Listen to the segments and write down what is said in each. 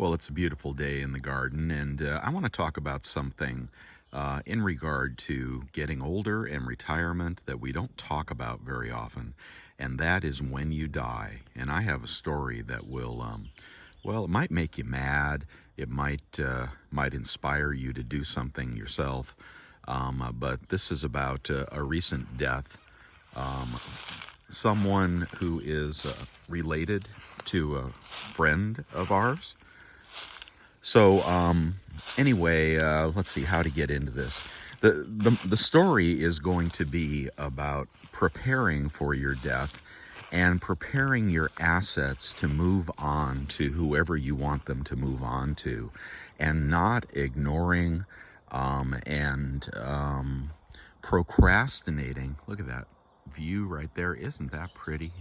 Well, it's a beautiful day in the garden, and I want to talk about something in regard to getting older and retirement that we don't talk about very often, and that is when you die. And I have a story that will, well, it might make you mad. It might inspire you to do something yourself. But this is about a recent death. Um, Someone who is related to a friend of ours. So anyway, let's see how to get into this. The story is going to be about preparing for your death and preparing your assets to move on to whoever you want them to move on to, and not ignoring and procrastinating. Look at that view right there. Isn't that pretty?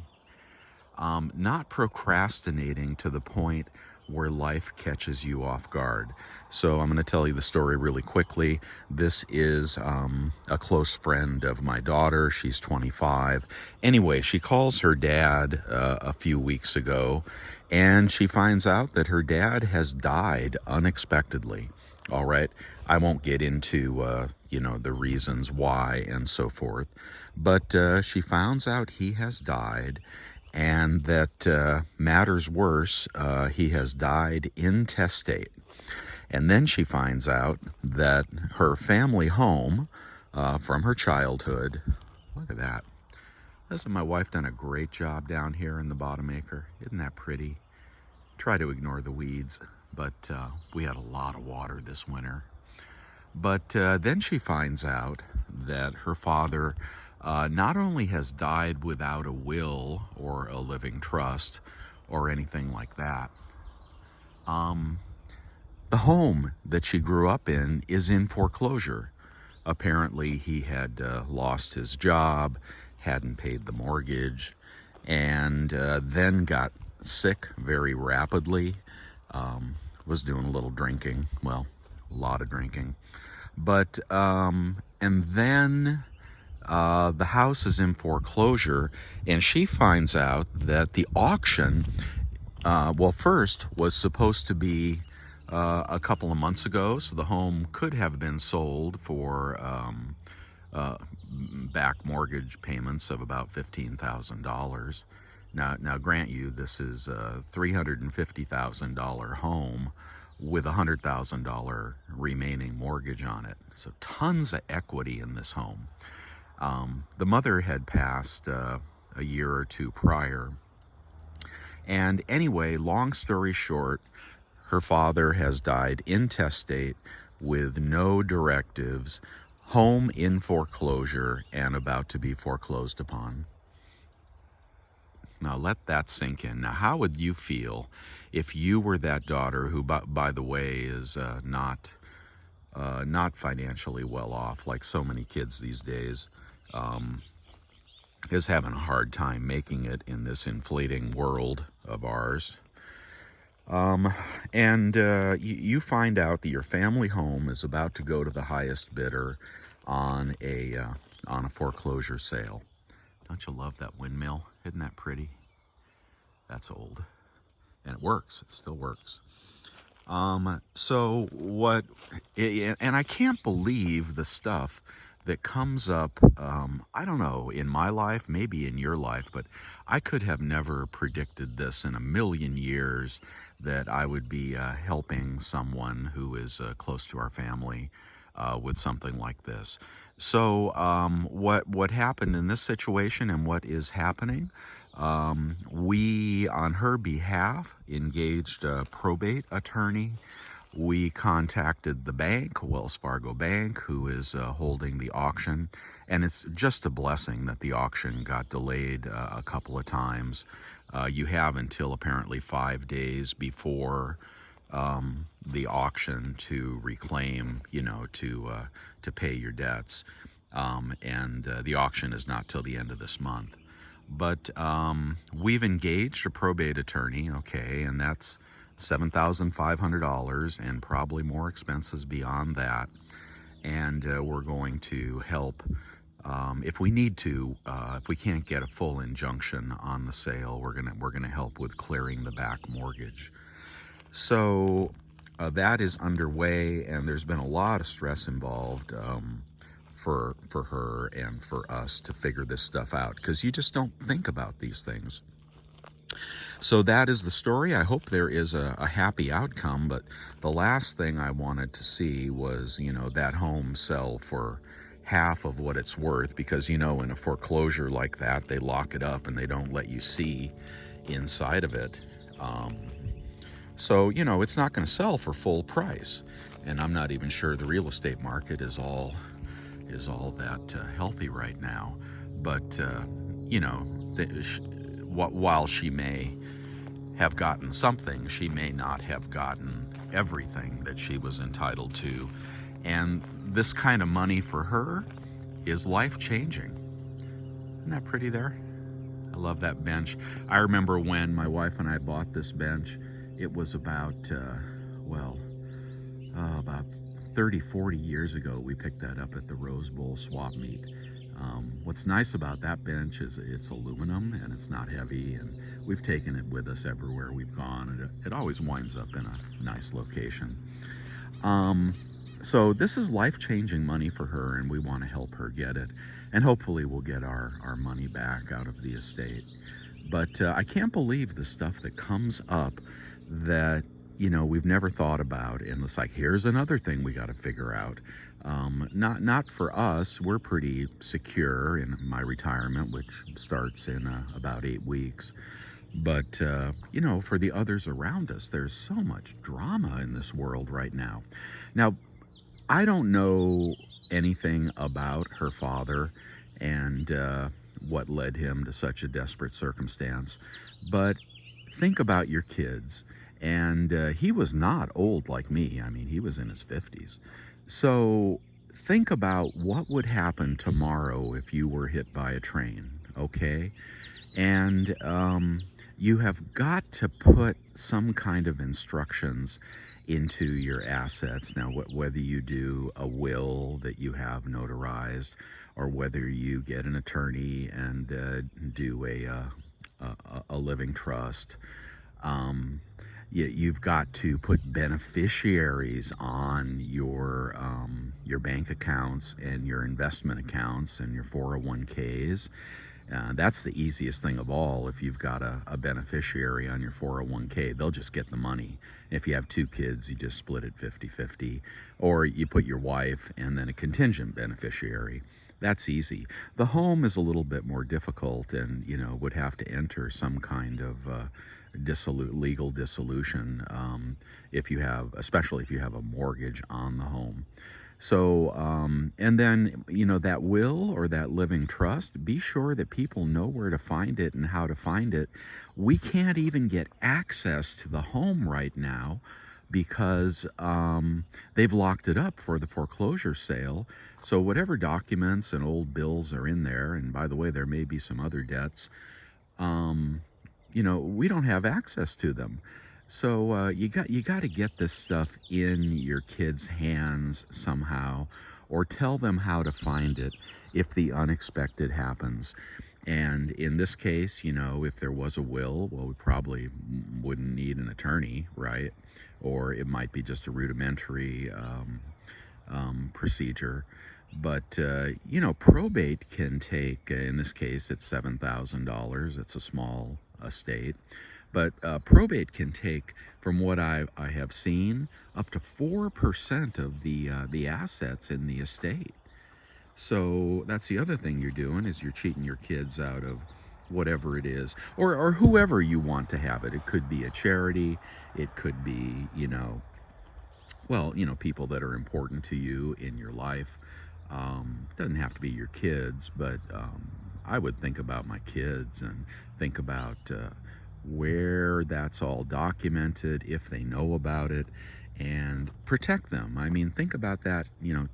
Not procrastinating to the point where life catches you off guard. So I'm going to tell you the story really quickly. This is a close friend of my daughter. She's 25. Anyway, she calls her dad a few weeks ago, and she finds out that her dad has died unexpectedly. All right. I won't get into, the reasons why and so forth, but she finds out he has died, and that matters worse, he has died intestate. And then she finds out that her family home from her childhood, look at that. Hasn't my wife done a great job down here in the bottom acre? Isn't that pretty? Try to ignore the weeds, but we had a lot of water this winter. But then she finds out that her father not only has died without a will or a living trust or anything like that, um, the home that she grew up in is in foreclosure. Apparently, he had lost his job, hadn't paid the mortgage, and then got sick very rapidly. Was doing a little drinking, well, a lot of drinking. But, and then the house is in foreclosure, and she finds out that the auction, well, first was supposed to be a couple of months ago, so the home could have been sold for uh, back mortgage payments of about $15,000. Now, grant you, this is a $350,000 home with a $100,000 remaining mortgage on it. So tons of equity in this home. The mother had passed a year or two prior. And anyway, long story short, her father has died intestate with no directives, home in foreclosure, and about to be foreclosed upon. Now let that sink in. Now, how would you feel if you were that daughter who, by the way, is not financially well off, like so many kids these days, um, is having a hard time making it in this inflating world of ours? And you find out that your family home is about to go to the highest bidder on a foreclosure sale. Don't you love that windmill? Isn't that pretty? That's old, and it works. It still works. So what? And I can't believe the stuff that comes up. I don't know, in my life, maybe in your life, but I could have never predicted this in a million years, that I would be helping someone who is close to our family with something like this. So what happened in this situation and what is happening? We, on her behalf, engaged a probate attorney. We contacted the bank, Wells Fargo Bank, who is holding the auction. And it's just a blessing that the auction got delayed a couple of times. You have until apparently 5 days before the auction to reclaim, to pay your debts. And the auction is not till the end of this month. But we've engaged a probate attorney, okay, and that's $7,500 and probably more expenses beyond that. And we're going to help, if we need to, if we can't get a full injunction on the sale, we're gonna help with clearing the back mortgage. So that is underway, and there's been a lot of stress involved for her and for us to figure this stuff out, because you just don't think about these things. So that is the story. I hope there is a happy outcome, but the last thing I wanted to see was, that home sell for half of what it's worth, because, in a foreclosure like that, they lock it up and they don't let you see inside of it. So, it's not going to sell for full price. And I'm not even sure the real estate market is all that healthy right now. But, while she may have gotten something, she may not have gotten everything that she was entitled to. And this kind of money for her is life-changing. Isn't that pretty there? I love that bench. I remember when my wife and I bought this bench, it was about 30, 40 years ago. We picked that up at the Rose Bowl swap meet. What's nice about that bench is it's aluminum and it's not heavy, and we've taken it with us everywhere we've gone, and it always winds up in a nice location. So this is life-changing money for her, and we want to help her get it, and hopefully we'll get our money back out of the estate. But I can't believe the stuff that comes up that we've never thought about, and it's like, here's another thing we got to figure out. Not for us. We're pretty secure in my retirement, which starts in about 8 weeks. But for the others around us, there's so much drama in this world right now. Now, I don't know anything about her father and what led him to such a desperate circumstance, but think about your kids. And he was not old like me. I mean, he was in his 50s. So think about what would happen tomorrow if you were hit by a train, okay? And you have got to put some kind of instructions into your assets. Now, whether you do a will that you have notarized, or whether you get an attorney and do a living trust, you've got to put beneficiaries on your bank accounts and your investment accounts and your 401ks. That's the easiest thing of all. If you've got a beneficiary on your 401k, they'll just get the money. If you have 2 kids, you just split it 50-50. Or you put your wife and then a contingent beneficiary. That's easy. The home is a little bit more difficult, and would have to enter some kind of legal dissolution especially if you have a mortgage on the home. So and then that will or that living trust, be sure that people know where to find it and how to find it. We can't even get access to the home right now because they've locked it up for the foreclosure sale. So whatever documents and old bills are in there, and by the way, there may be some other debts, we don't have access to them. So you got to get this stuff in your kids' hands somehow, or tell them how to find it if the unexpected happens. And in this case, if there was a will, well, we probably wouldn't need an attorney, right? Or it might be just a rudimentary procedure. But probate can take, in this case, it's $7,000. It's a small estate. But probate can take, from what I have seen, up to 4% of the assets in the estate. So that's the other thing you're doing, is you're cheating your kids out of whatever it is, or whoever you want to have it. It could be a charity. It could be, people that are important to you in your life. Doesn't have to be your kids, but I would think about my kids and think about where that's all documented, if they know about it, and protect them. I mean, think about that,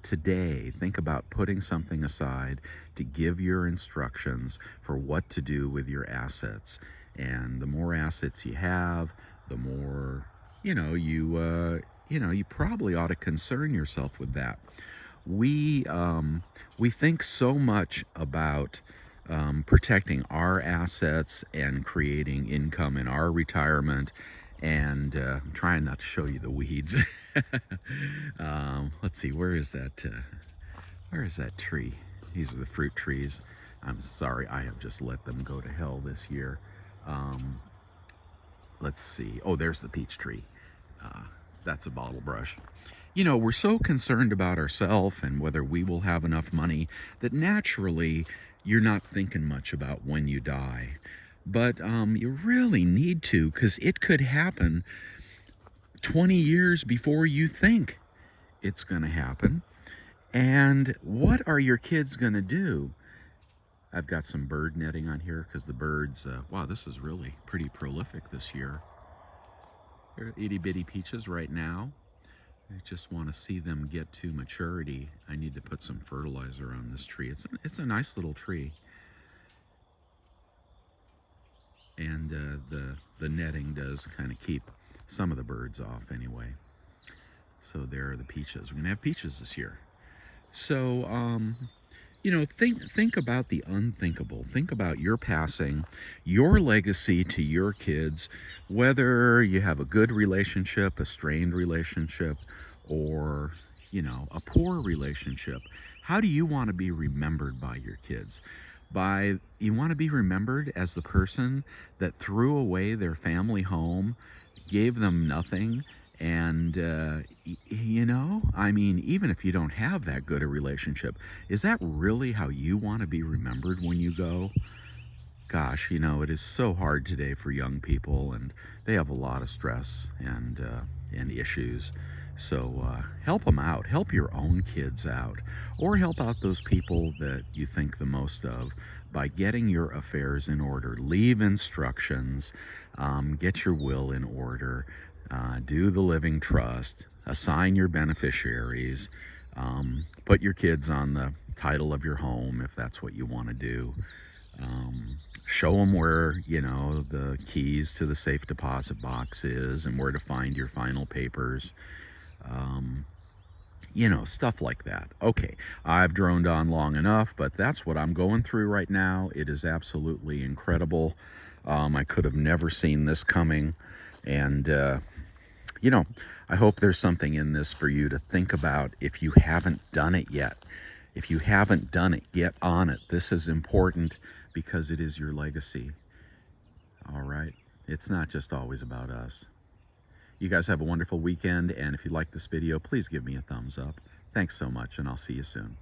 today. Think about putting something aside to give your instructions for what to do with your assets. And the more assets you have, the more, you probably ought to concern yourself with that. We think so much about protecting our assets and creating income in our retirement, And I'm trying not to show you the weeds. Let's see, where is that tree? These are the fruit trees. I'm sorry, I have just let them go to hell this year. Um, let's see. Oh, there's the peach tree. Uh, that's a bottle brush. You know, we're so concerned about ourselves and whether we will have enough money that naturally you're not thinking much about when you die. But you really need to, because it could happen 20 years before you think it's going to happen. And what are your kids going to do? I've got some bird netting on here because the birds, wow, this is really pretty prolific this year. They're itty bitty peaches right now. I just want to see them get to maturity. I need to put some fertilizer on this tree. It's a nice little tree. And the netting does kind of keep some of the birds off anyway. So there are the peaches. We're going to have peaches this year. So, you know, think about the unthinkable. Think about your passing, your legacy to your kids, whether you have a good relationship, a strained relationship, or, you know, a poor relationship. How do you want to be remembered by your kids? You want to be remembered as the person that threw away their family home, gave them nothing, and you know, I mean, even if you don't have that good a relationship, is that really how you want to be remembered when you go? Gosh, you know, it is so hard today for young people, and they have a lot of stress and issues. So help them out. Help your own kids out, or help out those people that you think the most of by getting your affairs in order. Leave instructions, get your will in order, do the living trust, assign your beneficiaries, put your kids on the title of your home if that's what you want to do. Show them where, you know, the keys to the safe deposit box is and where to find your final papers. You know, stuff like that. Okay, I've droned on long enough, but that's what I'm going through right now. It is absolutely incredible. I could have never seen this coming. And, you know, I hope there's something in this for you to think about if you haven't done it yet. If you haven't done it, get on it. This is important because it is your legacy. All right? It's not just always about us. You guys have a wonderful weekend, and if you like this video, please give me a thumbs up. Thanks so much, and I'll see you soon.